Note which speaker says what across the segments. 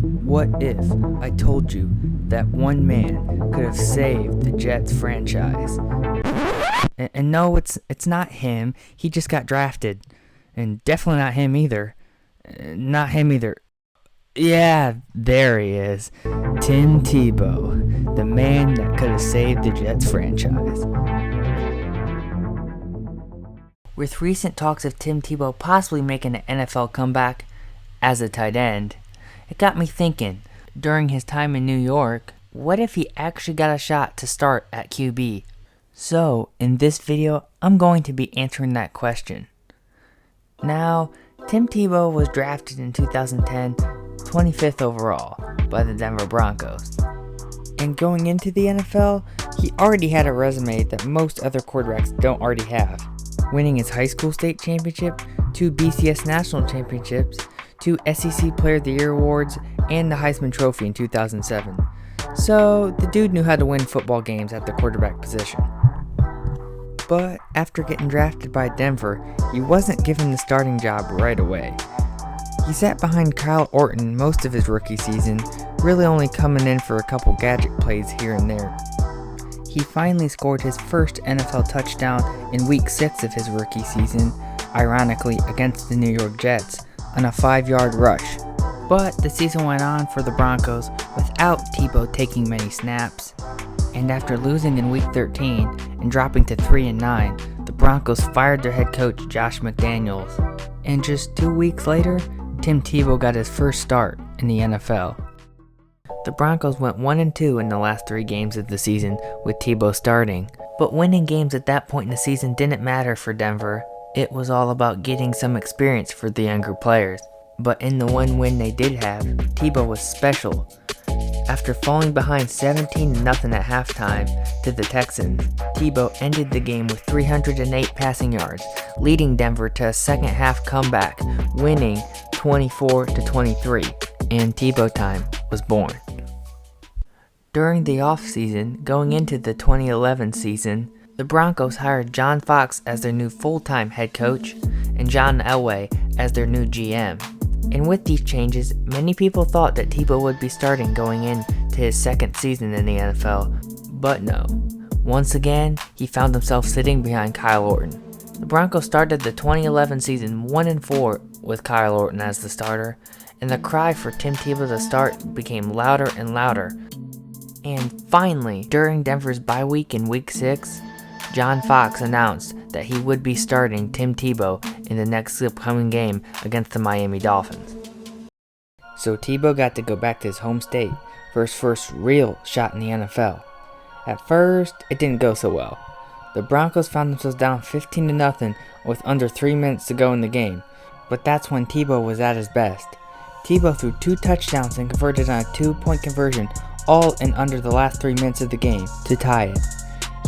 Speaker 1: What if I told you that one man could have saved the Jets franchise? And no, it's not him. He just got drafted. And definitely not him either. Not him either. Yeah, there he is. Tim Tebow, the man that could have saved the Jets franchise. With recent talks of Tim Tebow possibly making an NFL comeback as a tight end, it got me thinking, during his time in New York, what if he actually got a shot to start at QB? So, in this video, I'm going to be answering that question. Now, Tim Tebow was drafted in 2010, 25th overall, by the Denver Broncos. And going into the NFL, he already had a resume that most other quarterbacks don't already have. Winning his high school state championship, 2 BCS national championships, 2 SEC Player of the Year awards, and the Heisman Trophy in 2007. So, the dude knew how to win football games at the quarterback position. But after getting drafted by Denver, he wasn't given the starting job right away. He sat behind Kyle Orton most of his rookie season, really only coming in for a couple gadget plays here and there. He finally scored his first NFL touchdown in Week 6 of his rookie season, ironically against the New York Jets, on a 5-yard rush. But the season went on for the Broncos without Tebow taking many snaps. And after losing in Week 13 and dropping to 3-9, the Broncos fired their head coach Josh McDaniels. And just 2 weeks later, Tim Tebow got his first start in the NFL. The Broncos went 1-2 in the last 3 games of the season with Tebow starting. But winning games at that point in the season didn't matter for Denver. It was all about getting some experience for the younger players. But in the one win they did have, Tebow was special. After falling behind 17-0 at halftime to the Texans, Tebow ended the game with 308 passing yards, leading Denver to a second half comeback, winning 24-23, and Tebow time was born. During the offseason, going into the 2011 season, the Broncos hired John Fox as their new full-time head coach and John Elway as their new GM. And with these changes, many people thought that Tebow would be starting going into his second season in the NFL, but no. Once again, he found himself sitting behind Kyle Orton. The Broncos started the 2011 season 1-4 with Kyle Orton as the starter, and the cry for Tim Tebow to start became louder and louder. And finally, during Denver's bye week in Week 6, John Fox announced that he would be starting Tim Tebow in the next upcoming game against the Miami Dolphins. So Tebow got to go back to his home state for his first real shot in the NFL. At first, it didn't go so well. The Broncos found themselves down 15-0 with under 3 minutes to go in the game, but that's when Tebow was at his best. Tebow threw 2 touchdowns and converted on a 2-point conversion, all in under the last 3 minutes of the game, to tie it.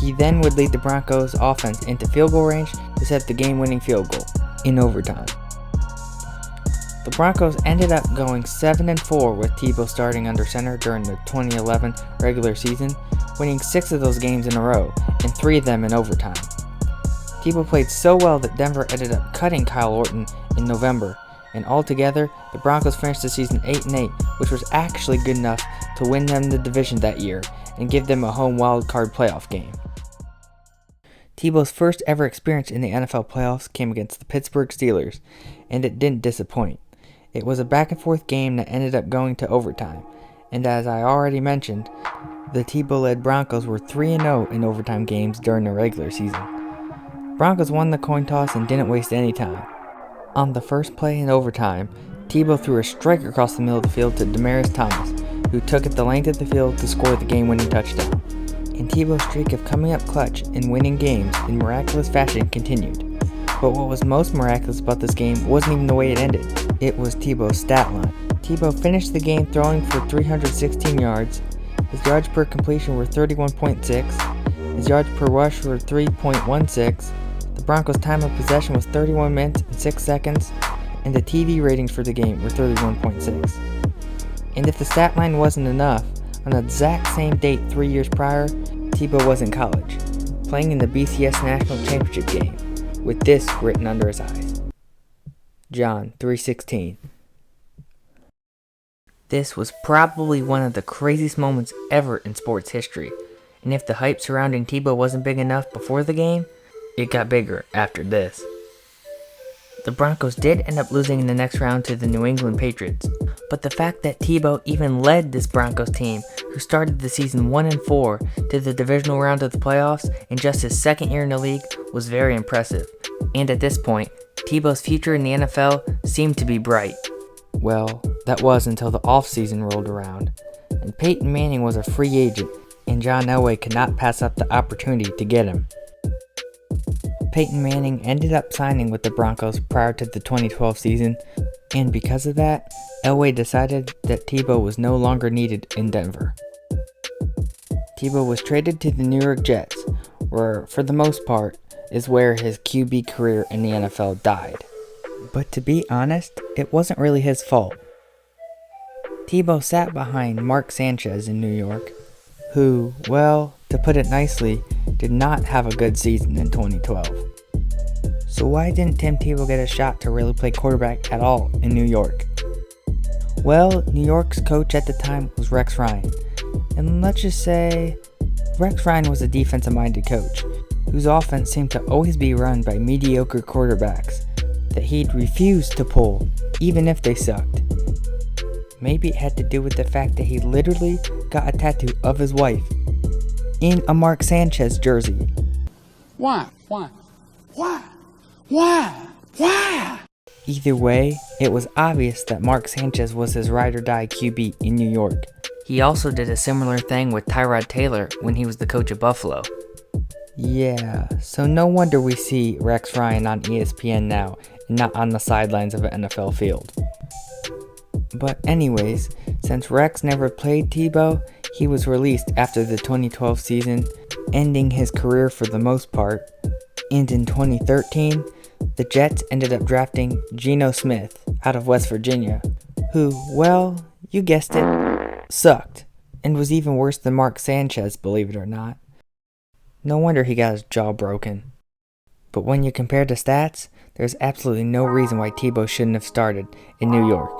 Speaker 1: He then would lead the Broncos offense into field goal range to set the game-winning field goal in overtime. The Broncos ended up going 7-4 with Tebow starting under center during the 2011 regular season, winning 6 of those games in a row and 3 of them in overtime. Tebow played so well that Denver ended up cutting Kyle Orton in November, and altogether, the Broncos finished the season 8-8, which was actually good enough to win them the division that year and give them a home wildcard playoff game. Tebow's first ever experience in the NFL playoffs came against the Pittsburgh Steelers, and it didn't disappoint. It was a back-and-forth game that ended up going to overtime, and as I already mentioned, the Tebow-led Broncos were 3-0 in overtime games during the regular season. Broncos won the coin toss and didn't waste any time. On the first play in overtime, Tebow threw a strike across the middle of the field to Demaryius Thomas, who took it the length of the field to score the game-winning touchdown. And Tebow's streak of coming up clutch and winning games in miraculous fashion continued. But what was most miraculous about this game wasn't even the way it ended. It was Tebow's stat line. Tebow finished the game throwing for 316 yards, his yards per completion were 31.6, his yards per rush were 3.16, the Broncos' time of possession was 31 minutes and 6 seconds, and the TV ratings for the game were 31.6. And if the stat line wasn't enough, on the exact same date 3 years prior, Tebow was in college, playing in the BCS National Championship game, with this written under his eyes. John 3:16. This was probably one of the craziest moments ever in sports history, and if the hype surrounding Tebow wasn't big enough before the game, it got bigger after this. The Broncos did end up losing in the next round to the New England Patriots, but the fact that Tebow even led this Broncos team, who started the season 1-4, to the divisional round of the playoffs in just his second year in the league was very impressive, and at this point, Tebow's future in the NFL seemed to be bright. Well, that was until the offseason rolled around, and Peyton Manning was a free agent, and John Elway could not pass up the opportunity to get him. Peyton Manning ended up signing with the Broncos prior to the 2012 season, and because of that, Elway decided that Tebow was no longer needed in Denver. Tebow was traded to the New York Jets, where, for the most part, is where his QB career in the NFL died. But to be honest, it wasn't really his fault. Tebow sat behind Mark Sanchez in New York, who, well, to put it nicely, did not have a good season in 2012. So why didn't Tim Tebow get a shot to really play quarterback at all in New York? Well, New York's coach at the time was Rex Ryan, and let's just say Rex Ryan was a defensive-minded coach, whose offense seemed to always be run by mediocre quarterbacks that he'd refuse to pull, even if they sucked. Maybe it had to do with the fact that he literally got a tattoo of his wife in a Mark Sanchez jersey.
Speaker 2: Why?
Speaker 1: Either way, it was obvious that Mark Sanchez was his ride-or-die QB in New York. He also did a similar thing with Tyrod Taylor when he was the coach of Buffalo. Yeah, so no wonder we see Rex Ryan on ESPN now and not on the sidelines of an NFL field. But anyways, since Rex never played Tebow, he was released after the 2012 season, ending his career for the most part. And in 2013, the Jets ended up drafting Geno Smith out of West Virginia, who, well, you guessed it, sucked, and was even worse than Mark Sanchez, believe it or not. No wonder he got his jaw broken. But when you compare the stats, there's absolutely no reason why Tebow shouldn't have started in New York.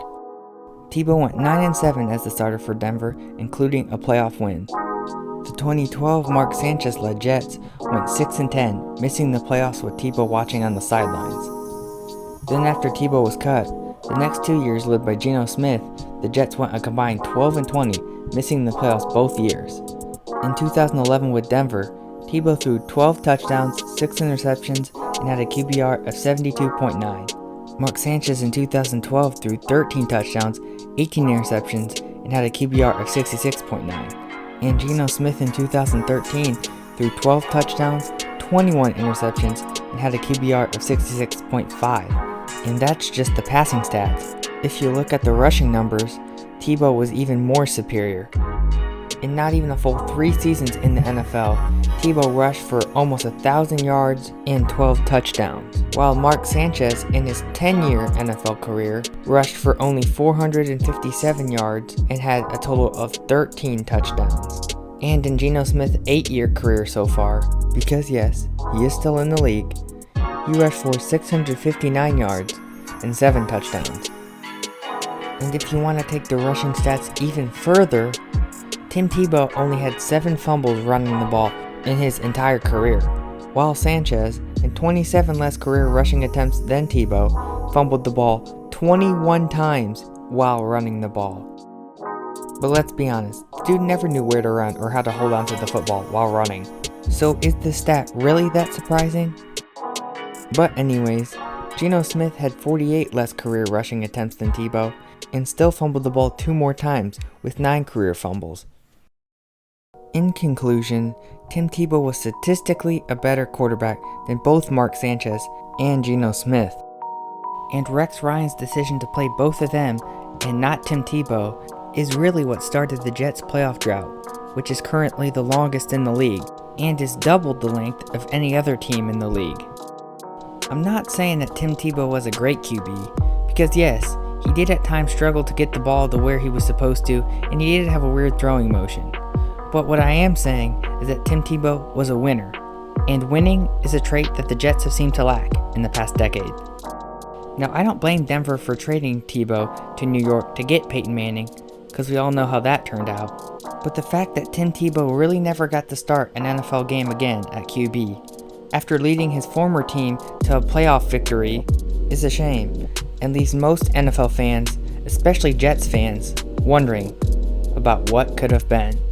Speaker 1: Tebow went 9-7 as the starter for Denver, including a playoff win. The 2012 Mark Sanchez-led Jets went 6-10, missing the playoffs with Tebow watching on the sidelines. Then after Tebow was cut, the next 2 years led by Geno Smith, the Jets went a combined 12-20, missing the playoffs both years. In 2011 with Denver, Tebow threw 12 touchdowns, 6 interceptions, and had a QBR of 72.9. Mark Sanchez in 2012 threw 13 touchdowns, 18 interceptions, and had a QBR of 66.9. And Geno Smith in 2013 threw 12 touchdowns, 21 interceptions, and had a QBR of 66.5. And that's just the passing stats. If you look at the rushing numbers, Tebow was even more superior. In not even a full 3 seasons in the NFL, Tebow rushed for almost 1,000 yards and 12 touchdowns, while Mark Sanchez in his 10-year NFL career rushed for only 457 yards and had a total of 13 touchdowns. And in Geno Smith's 8-year career so far, because yes, he is still in the league, he rushed for 659 yards and 7 touchdowns. And if you want to take the rushing stats even further, Tim Tebow only had 7 fumbles running the ball in his entire career, while Sanchez, in 27 less career rushing attempts than Tebow, fumbled the ball 21 times while running the ball. But let's be honest, the dude never knew where to run or how to hold onto the football while running. So is this stat really that surprising? But anyways, Geno Smith had 48 less career rushing attempts than Tebow, and still fumbled the ball 2 more times with 9 career fumbles. In conclusion, Tim Tebow was statistically a better quarterback than both Mark Sanchez and Geno Smith. And Rex Ryan's decision to play both of them and not Tim Tebow is really what started the Jets' playoff drought, which is currently the longest in the league and is doubled the length of any other team in the league. I'm not saying that Tim Tebow was a great QB, because yes, he did at times struggle to get the ball to where he was supposed to, and he did have a weird throwing motion. But what I am saying is that Tim Tebow was a winner, and winning is a trait that the Jets have seemed to lack in the past decade. Now, I don't blame Denver for trading Tebow to New York to get Peyton Manning, because we all know how that turned out. But the fact that Tim Tebow really never got to start an NFL game again at QB, after leading his former team to a playoff victory, is a shame, and leaves most NFL fans, especially Jets fans, wondering about what could have been.